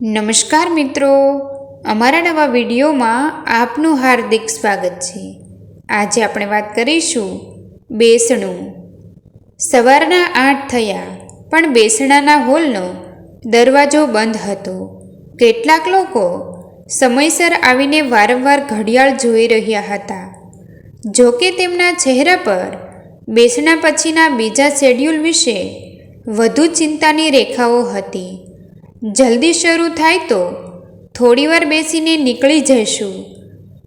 નમસ્કાર મિત્રો, અમારા નવા વિડીયોમાં આપનું હાર્દિક સ્વાગત છે। આજે આપણે વાત કરીશું બેસણું। સવારના 8 થયા પણ બેસણાના હોલનો દરવાજો બંધ હતો। કેટલાક લોકો સમયસર આવીને વારંવાર ઘડિયાળ જોઈ રહ્યા હતા। જો કે તેમના ચહેરા પર બેસણા પછીના બીજા શેડ્યુલ વિશે વધુ ચિંતાની રેખાઓ હતી। જલ્દી શરૂ થાય તો થોડીવાર બેસીને નીકળી જઈશું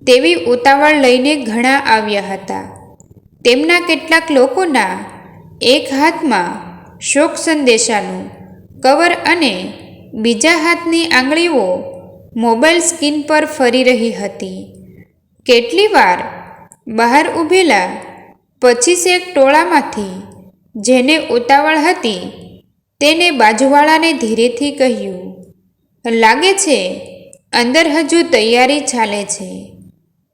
તેવી ઉતાવળ લઈને ઘણા આવ્યા હતા। તેમના કેટલાક લોકોના એક હાથમાં શોક સંદેશાનું કવર અને બીજા હાથની આંગળીઓ મોબાઈલ સ્ક્રીન પર ફરી રહી હતી। કેટલી વાર બહાર ઊભેલા 25 ટોળામાંથી જેને ઉતાવળ હતી તેને બાજુવાળાને ધીરેથી કહ્યું, લાગે છે અંદર હજુ તૈયારી ચાલે છે।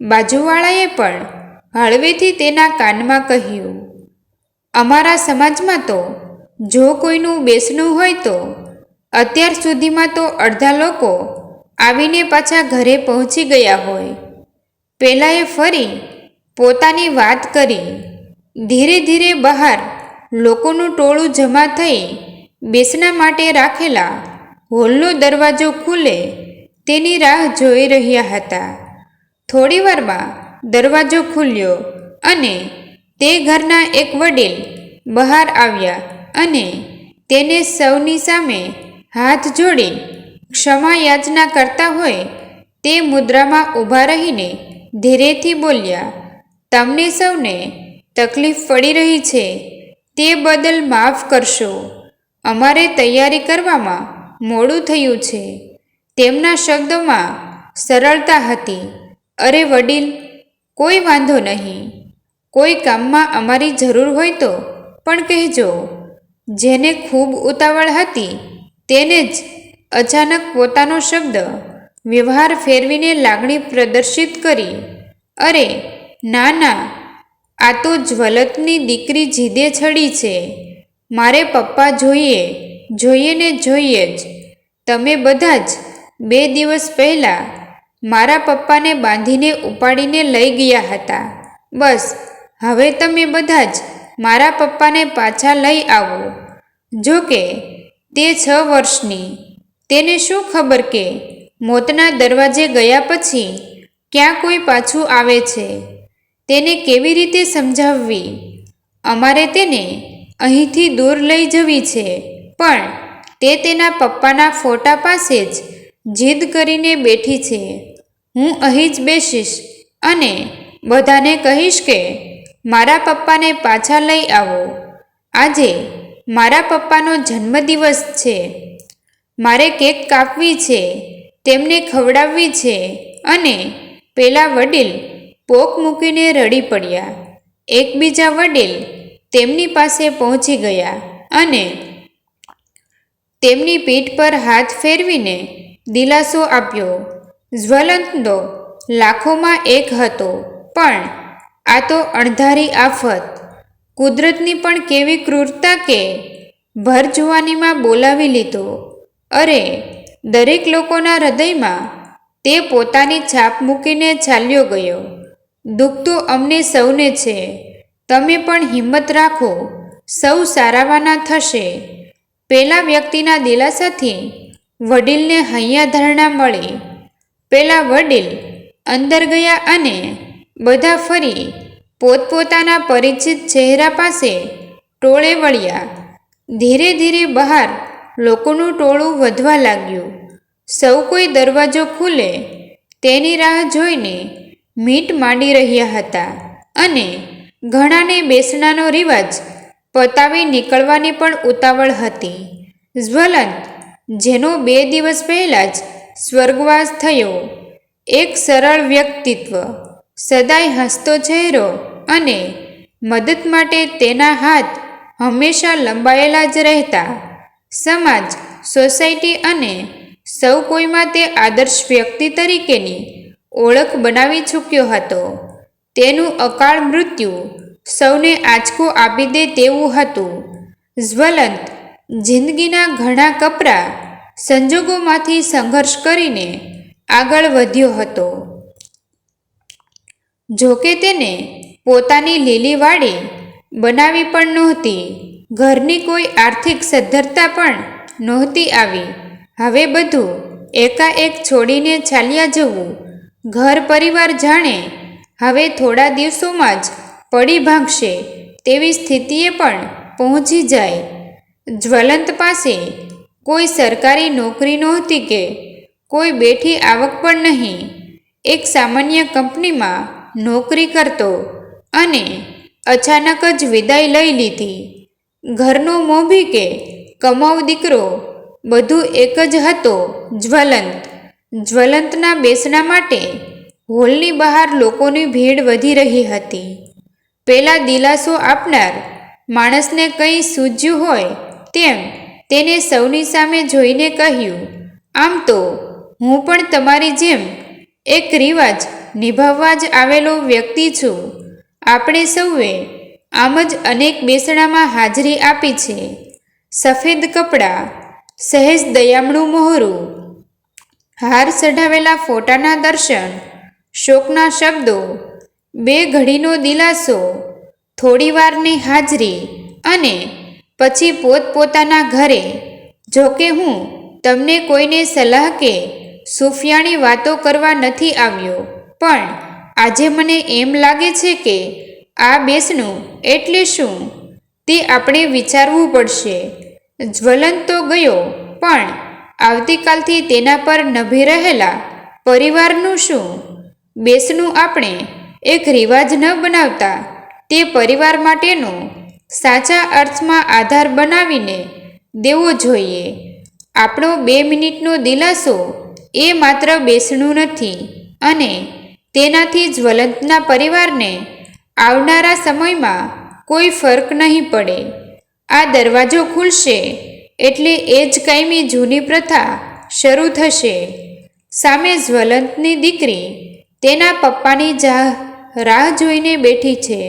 બાજુવાળાએ પણ હળવેથી તેના કાનમાં કહ્યું, અમારા સમાજમાં તો જો કોઈનું બેસણું હોય તો અત્યાર સુધીમાં તો અડધા લોકો આવીને પાછા ઘરે પહોંચી ગયા હોય। પેલાએ ફરી પોતાની વાત કરી। ધીરે ધીરે બહાર લોકોનું ટોળું જમા થઈ બેસણા માટે રાખેલા હોલનો દરવાજો ખુલે તેની રાહ જોઈ રહ્યા હતા। થોડીવારમાં દરવાજો ખુલ્યો અને તે ઘરના એક વડીલ બહાર આવ્યા અને તેને સૌની સામે હાથ જોડી ક્ષમા યાચના કરતા હોય તે મુદ્રામાં ઊભા રહીને ધીરેથી બોલ્યા, તમને સૌને તકલીફ પડી રહી છે તે બદલ માફ કરશો। અમારે તૈયારી કરવામાં મોડું થયું છે। તેમના શબ્દોમાં સરળતા હતી। અરે વડીલ, કોઈ વાંધો નહીં। કોઈ કામમાં અમારી જરૂર હોય તો પણ કહેજો। જેને ખૂબ ઉતાવળ હતી તેને જ અચાનક પોતાનો શબ્દ વ્યવહાર ફેરવીને લાગણી પ્રદર્શિત કરી। અરે ના ના, આ તો જ્વલતની દીકરી જીદે ચડી છે। મારે પપ્પા જોઈએ ને જોઈએ જ। તમે બધા જ 2 દિવસ પહેલાં મારા પપ્પાને બાંધીને ઉપાડીને લઈ ગયા હતા। બસ હવે તમે બધા જ મારા પપ્પાને પાછા લઈ આવો। જો કે તે 6 વર્ષની, તેને શું ખબર કે મોતના દરવાજે ગયા પછી ક્યાં કોઈ પાછું આવે છે। તેને કેવી રીતે સમજાવવી? અમારે તેને અહીંથી દૂર લઈ જવી છે પણ તે તેના પપ્પાના ફોટા પાસે જ જીદ કરીને બેઠી છે। હું અહીં જ બેસીશ અને બધાને કહીશ કે મારા પપ્પાને પાછા લઈ આવો। આજે મારા પપ્પાનો જન્મદિવસ છે। મારે કેક કાપવી છે, તેમને ખવડાવવી છે અને પેલા વડીલ પોક મૂકીને રડી પડ્યા। એક બીજા વડીલ તેમની પાસે પહોંચી ગયા અને તેમની પીઠ પર હાથ ફેરવીને દિલાસો આપ્યો। જ્વલંત લાખોમાં એક હતો પણ આ તો અણધારી આફત। કુદરતની પણ કેવી ક્રૂરતા કે ભર જુવાનીમાં બોલાવી લીધો। અરે દરેક લોકોના હૃદયમાં તે પોતાની છાપ મૂકીને ચાલ્યો ગયો। દુઃખ તો અમને સૌને છે। તમે પણ હિંમત રાખો, સૌ સારાવાના થશે। પેલા વ્યક્તિના દિલાસાથી વડીલને હૈયાધારણા મળી। પેલા વડીલ અંદર ગયા અને બધા ફરી પોતપોતાના પરિચિત ચહેરા પાસે ટોળે વળ્યા। ધીરે ધીરે બહાર લોકોનું ટોળું વધવા લાગ્યું। સૌ કોઈ દરવાજો ખુલે તેની રાહ જોઈને મીટ માંડી રહ્યા હતા અને ઘણાને બેસણાનો રિવાજ પતાવી નીકળવાની પણ ઉતાવળ હતી। જ્વલંત, જેનો 2 દિવસ પહેલાં જ સ્વર્ગવાસ થયો, એક સરળ વ્યક્તિત્વ, સદાય હસતો ચહેરો અને મદદ માટે તેના હાથ હંમેશા લંબાયેલા જ રહેતા। સમાજ, સોસાયટી અને સૌ કોઈમાં તે આદર્શ વ્યક્તિ તરીકેની ઓળખ બનાવી ચૂક્યો હતો। તેનું અકાળ મૃત્યુ સૌને આંચકો આપી દે તેવું હતું। જ્વલંત જિંદગીના ઘણા કપરા સંજોગોમાંથી સંઘર્ષ કરીને આગળ વધ્યો હતો. જોકે તેને પોતાની લીલી વાડી બનાવી પણ નહોતી. ઘરની કોઈ આર્થિક સદ્ધરતા પણ નહોતી આવી. હવે બધું એકાએક છોડીને ચાલ્યા જવું, ઘર પરિવાર જાણે હવે થોડા દિવસોમાં જ પડી ભાંગશે તેવી સ્થિતિએ પણ પહોંચી જાય. જ્વલંત પાસે કોઈ સરકારી નોકરી નહોતી કે કોઈ બેઠી આવક પણ નહીં. એક સામાન્ય કંપનીમાં નોકરી કરતો અને અચાનક જ વિદાય લઈ લીધી. ઘરનો મોભી કે કમાઉ દીકરો બધું એક જ હતો જ્વલંત. જ્વલંતના બેસણા માટે હોલની બહાર લોકોની ભીડ વધી રહી હતી. પેલા દિલાસો આપનાર માણસને કંઈ સૂઝ્યું હોય તેમ તેને સૌની સામે જોઈને કહ્યું, આમ તો હું પણ તમારી જેમ એક રિવાજ નિભાવવા જ આવેલો વ્યક્તિ છું. આપણે સૌએ આમ જ અનેક બેસણામાં હાજરી આપી છે. સફેદ કપડાં, સહેજ દયામણું મોહરું, હાર ચઢાવેલા ફોટાના દર્શન, શોકના શબ્દો, બે ઘડીનો દિલાસો, થોડી વારની હાજરી અને પછી પોતપોતાના ઘરે. જોકે હું તમને કોઈને સલાહ કે સૂફિયાણી વાતો કરવા નથી આવ્યો, પણ આજે મને એમ લાગે છે કે આ બેસણું એટલે શું તે આપણે વિચારવું પડશે. જ્વલંત તો ગયો, પણ આવતીકાલથી તેના પર નભી રહેલા પરિવારનું શું? બેસણું આપણે એક રિવાજ ન બનાવતા તે પરિવાર માટેનો સાચા અર્થમાં આધાર બનાવીને દેવો જોઈએ. આપણો 2 મિનિટનો દિલાસો એ માત્ર બેસણું નથી અને તેનાથી જ્વલંતના પરિવારને આવનારા સમયમાં કોઈ ફરક નહીં પડે. આ દરવાજો ખુલશે એટલે એ જ કાયમી જૂની પ્રથા શરૂ થશે. સામે જ્વલંતની દીકરી તેના પપ્પાની રાહ જોઈને બેઠી છે.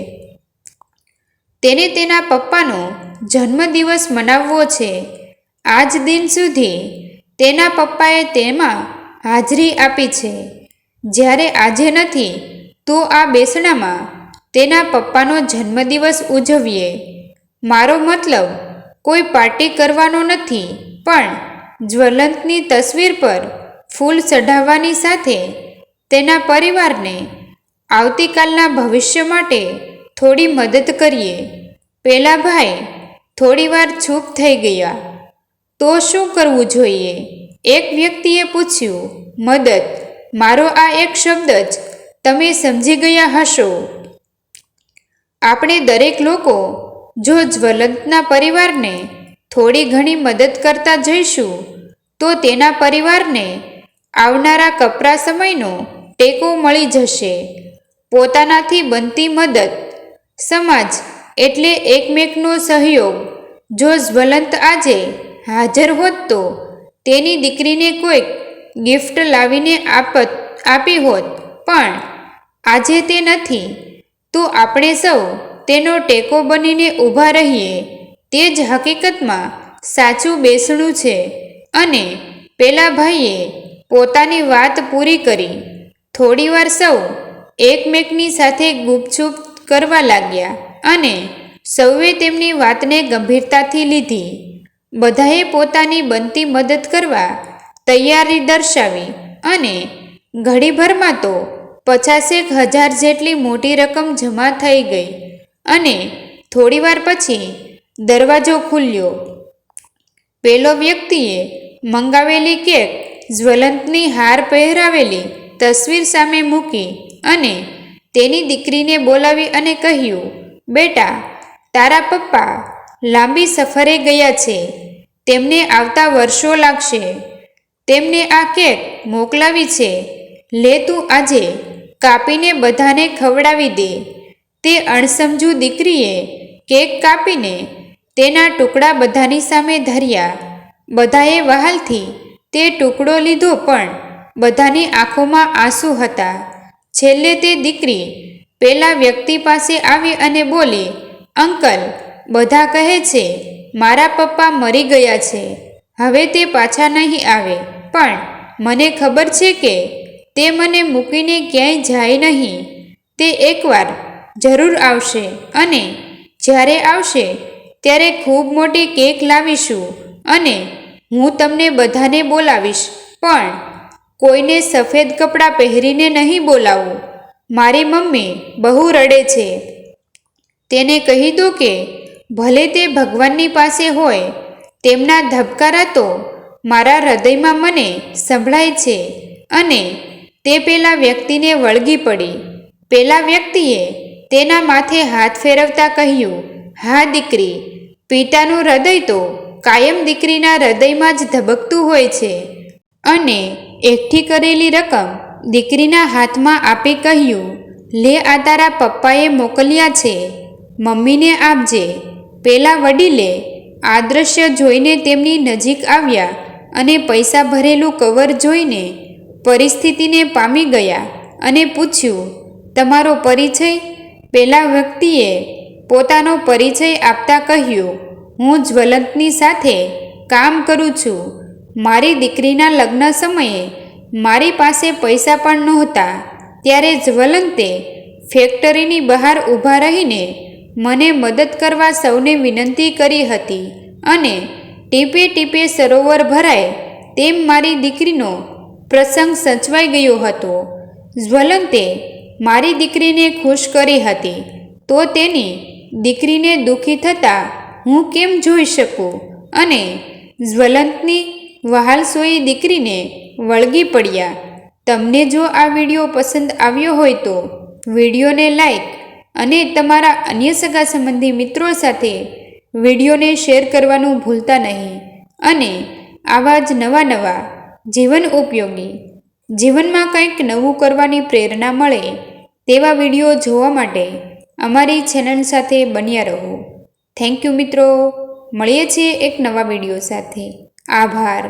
તેને તેના પપ્પાનો જન્મદિવસ મનાવવો છે. આજ દિન સુધી તેના પપ્પાએ તેમાં હાજરી આપી છે. જ્યારે આજે નથી તો આ બેસણામાં તેના પપ્પાનો જન્મદિવસ ઉજવીએ. મારો મતલબ કોઈ પાર્ટી કરવાનો નથી, પણ જ્વલંતની તસવીર પર ફૂલ ચઢાવવાની સાથે તેના પરિવારને આવતીકાલના ભવિષ્ય માટે થોડી મદદ કરીએ. પેલા ભાઈ થોડીવાર ચૂપ થઈ ગયા. તો શું કરવું જોઈએ? એક વ્યક્તિએ પૂછ્યું. મદદ. મારો આ એક શબ્દ જ તમે સમજી ગયા હશો. આપણે દરેક લોકો જો જ્વલંતના પરિવારને થોડી ઘણી મદદ કરતા જઈશું તો તેના પરિવારને આવનારા કપરા સમયનો ટેકો મળી જશે. પોતાનાથી બનતી મદદ. સમાજ એટલે એકમેકનો સહયોગ. જો જ્વલંત આજે હાજર હોત તો તેની દીકરીને કોઈક ગિફ્ટ લાવીને આપી હોત, પણ આજે તે નથી. તો આપણે સૌ તેનો ટેકો બનીને ઊભા રહીએ. તે જ હકીકતમાં સાચું બેસણું છે. અને પેલા ભાઈએ પોતાની વાત પૂરી કરી. થોડીવાર સૌ એકમેકની સાથે ગુપચુપ કરવા લાગ્યા અને સૌએ તેમની વાતને ગંભીરતાથી લીધી. બધાએ પોતાની બનતી મદદ કરવા તૈયારી દર્શાવી અને ઘડીભરમાં તો 50,000 જેટલી મોટી રકમ જમા થઈ ગઈ. અને થોડીવાર પછી દરવાજો ખુલ્યો. પેલો વ્યક્તિએ મંગાવેલી કેક જ્વલંતની હાર પહેરાવેલી તસવીર સામે મૂકી અને તેની દીકરીને બોલાવી અને કહ્યું, બેટા, તારા પપ્પા લાંબી સફરે ગયા છે. તેમને આવતા વર્ષો લાગશે. તેમને આ કેક મોકલાવી છે. લે, તું આજે કાપીને બધાને ખવડાવી દે. તે અણસમજુ દીકરીએ કેક કાપીને તેના ટુકડા બધાની સામે ધર્યા. બધાએ વહાલથી તે ટુકડો લીધો, પણ બધાની આંખોમાં આંસુ હતા. છેલ્લે તે દીકરી પેલા વ્યક્તિ પાસે આવી અને બોલી, અંકલ, બધા કહે છે મારા પપ્પા મરી ગયા છે. હવે તે પાછા નહીં આવે, પણ મને ખબર છે કે તે મને મૂકીને ક્યાંય જાય નહીં. તે એકવાર જરૂર આવશે અને જ્યારે આવશે ત્યારે ખૂબ મોટી કેક લાવીશું અને હું તમને બધાને બોલાવીશ, પણ કોઈને સફેદ કપડાં પહેરીને નહીં બોલાવું. મારી મમ્મી બહુ રડે છે. તેને કહી દો કે ભલે તે ભગવાનની પાસે હોય, તેમના ધબકારા તો મારા હૃદયમાં મને સંભળાય છે. અને તે પેલા વ્યક્તિને વળગી પડી. પેલા વ્યક્તિએ તેના માથે હાથ ફેરવતા કહ્યું, હા દીકરી, પિતાનું હૃદય તો કાયમ દીકરીના હૃદયમાં જ ધબકતું હોય છે. અને એકઠી કરેલી રકમ દીકરીના હાથમાં આપી કહ્યું, લે આ તારા પપ્પાએ મોકલ્યા છે, મમ્મીને આપજે. પેલા વડીલે આ દ્રશ્ય જોઈને તેમની નજીક આવ્યા અને પૈસા ભરેલું કવર જોઈને પરિસ્થિતિને પામી ગયા અને પૂછ્યું, તમારો પરિચય? પેલા વ્યક્તિએ પોતાનો પરિચય આપતા કહ્યું, હું જ્વલંતની સાથે કામ કરું છું. મારી દીકરીના લગ્ન સમયે મારી પાસે પૈસા પણ નહોતા, ત્યારે જ્વલંતે ફેક્ટરીની બહાર ઊભા રહીને મને મદદ કરવા સૌને વિનંતી કરી હતી અને ટીપે ટીપે સરોવર ભરાય તેમ મારી દીકરીનો પ્રસંગ સચવાઈ ગયો હતો. જ્વલંતે મારી દીકરીને ખુશ કરી હતી, તો તેની દીકરીને દુઃખી થતાં હું કેમ જોઈ શકું? અને જ્વલંતની વહાલસોઈ દીકરીને વળગી પડ્યા. તમને જો આ વિડીયો પસંદ આવ્યો હોય તો વિડીયોને લાઈક અને તમારા અન્ય સગા સંબંધી મિત્રો સાથે વિડીયોને શેર કરવાનું ભૂલતા નહીં. અને આવા જ નવા જીવન ઉપયોગી, જીવનમાં કંઈક નવું કરવાની પ્રેરણા મળે તેવા વિડીયો જોવા માટે અમારી ચેનલ સાથે બન્યા રહો. થેન્ક યુ મિત્રો. મળીએ છીએ એક નવા વિડીયો સાથે. આભાર.